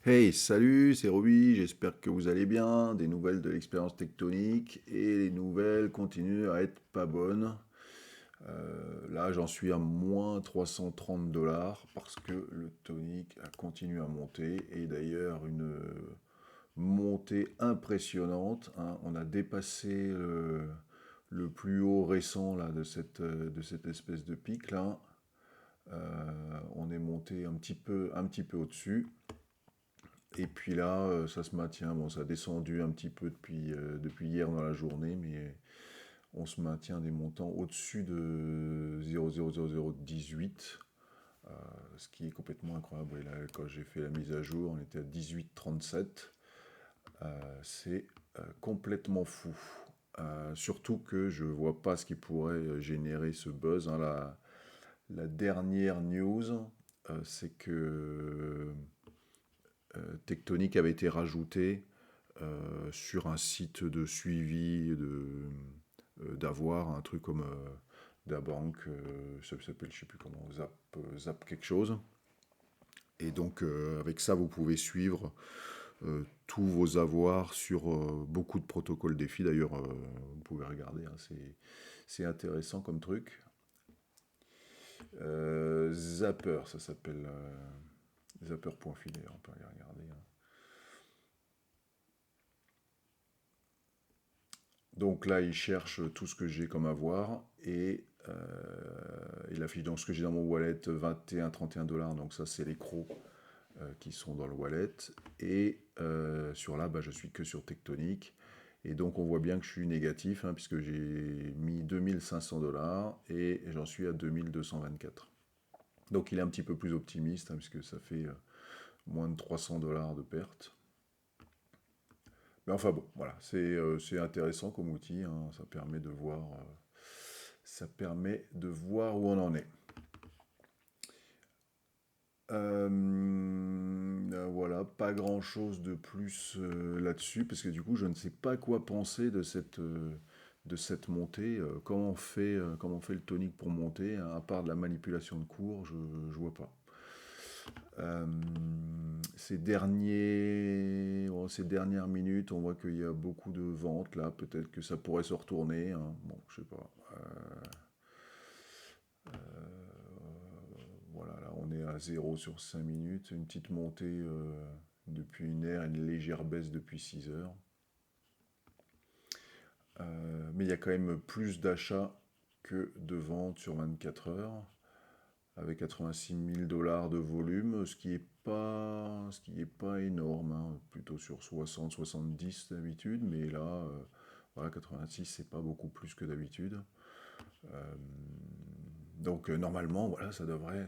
Hey, salut, c'est Roby, j'espère que vous allez bien. Des nouvelles de l'expérience tectonique et les nouvelles continuent à être pas bonnes. Là, j'en suis à moins 330 dollars parce que le tonic a continué à monter et d'ailleurs une montée impressionnante, hein. On a dépassé le plus haut récent là, de cette espèce de pic là. On est monté un petit peu au-dessus. Et puis là, ça se maintient. Bon, ça a descendu un petit peu depuis hier dans la journée, mais on se maintient des montants au-dessus de 0,00018, euh, ce qui est complètement incroyable. Et là, quand j'ai fait la mise à jour, on était à 18,37. C'est complètement fou. Surtout que je vois pas ce qui pourrait générer ce buzz, hein. La dernière news, c'est que Tectonic avait été rajouté sur un site de suivi d'avoir un truc comme DaBank, ça s'appelle, je sais plus comment, Zap quelque chose. Et donc avec ça, vous pouvez suivre tous vos avoirs sur beaucoup de protocoles défis. D'ailleurs, vous pouvez regarder, hein, c'est intéressant comme truc. Zapper, ça s'appelle Zapper.filet, on peut aller regarder, hein. Donc là, il cherche tout ce que j'ai comme avoir et il affiche donc ce que j'ai dans mon wallet 21-31 dollars. Donc ça, c'est les crocs qui sont dans le wallet. Et sur là, bah, je suis que sur Tectonic. Et donc on voit bien que je suis négatif, hein, puisque j'ai mis 2500 dollars et j'en suis à 2224. Donc il est un petit peu plus optimiste, hein, puisque ça fait moins de 300 dollars de perte. Mais enfin bon, voilà, c'est intéressant comme outil, hein, ça permet de voir où on en est. Voilà, pas grand-chose de plus là-dessus, parce que du coup, je ne sais pas quoi penser de cette montée. Comment on fait le tonique pour monter, hein, à part de la manipulation de cours, je vois pas. Euh, ces dernières minutes, on voit qu'il y a beaucoup de ventes là. Peut-être que ça pourrait se retourner, hein. Bon, je sais pas. Voilà, là, on est à 0 sur 5 minutes. Une petite montée depuis une heure, une légère baisse depuis 6 heures. Mais il y a quand même plus d'achats que de ventes sur 24 heures, avec 86 000 dollars de volume, ce qui est pas énorme, hein, plutôt sur 60-70 d'habitude, mais là, voilà, 86, c'est pas beaucoup plus que d'habitude. Euh, donc normalement, voilà, ça devrait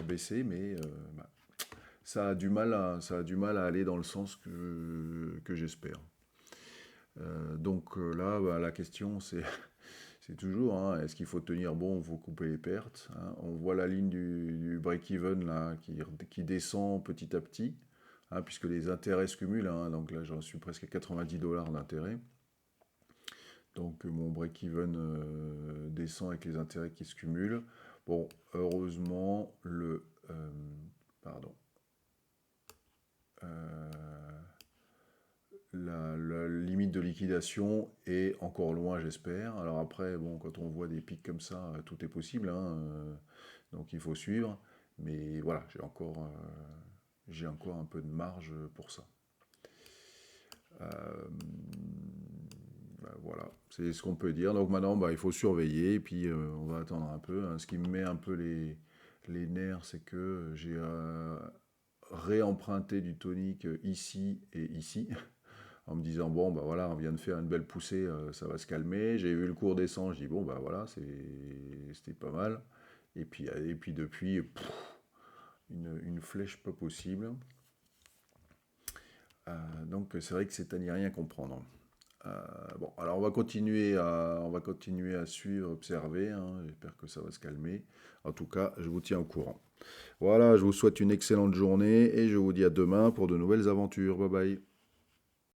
baisser, mais bah, ça a du mal à aller dans le sens que j'espère. Donc là, bah, la question, c'est toujours, hein, est-ce qu'il faut tenir bon ou faut couper les pertes, hein. On voit la ligne du break-even là, qui descend petit à petit, hein, puisque les intérêts se cumulent, hein. Donc là, j'en suis presque à 90 dollars d'intérêt. Donc mon break-even descend avec les intérêts qui se cumulent. Bon, heureusement, pardon, euh, la limite de liquidation est encore loin, j'espère. Alors après, bon, quand on voit des pics comme ça, tout est possible, hein, donc il faut suivre. Mais voilà, j'ai encore un peu de marge pour ça. Euh, voilà, c'est ce qu'on peut dire. Donc maintenant, bah, il faut surveiller et puis on va attendre un peu, hein. Ce qui me met un peu les nerfs, c'est que j'ai réemprunté du tonique ici et ici, en me disant, bon, bah voilà, on vient de faire une belle poussée, ça va se calmer. J'ai vu le cours descendre, je dis, bon, bah voilà, c'était pas mal. Et puis depuis, une flèche pas possible. Donc c'est vrai que c'est à n'y rien comprendre. Bon, alors on va continuer à suivre, observer, hein. J'espère que ça va se calmer. En tout cas, je vous tiens au courant. Voilà, je vous souhaite une excellente journée et je vous dis à demain pour de nouvelles aventures. Bye bye.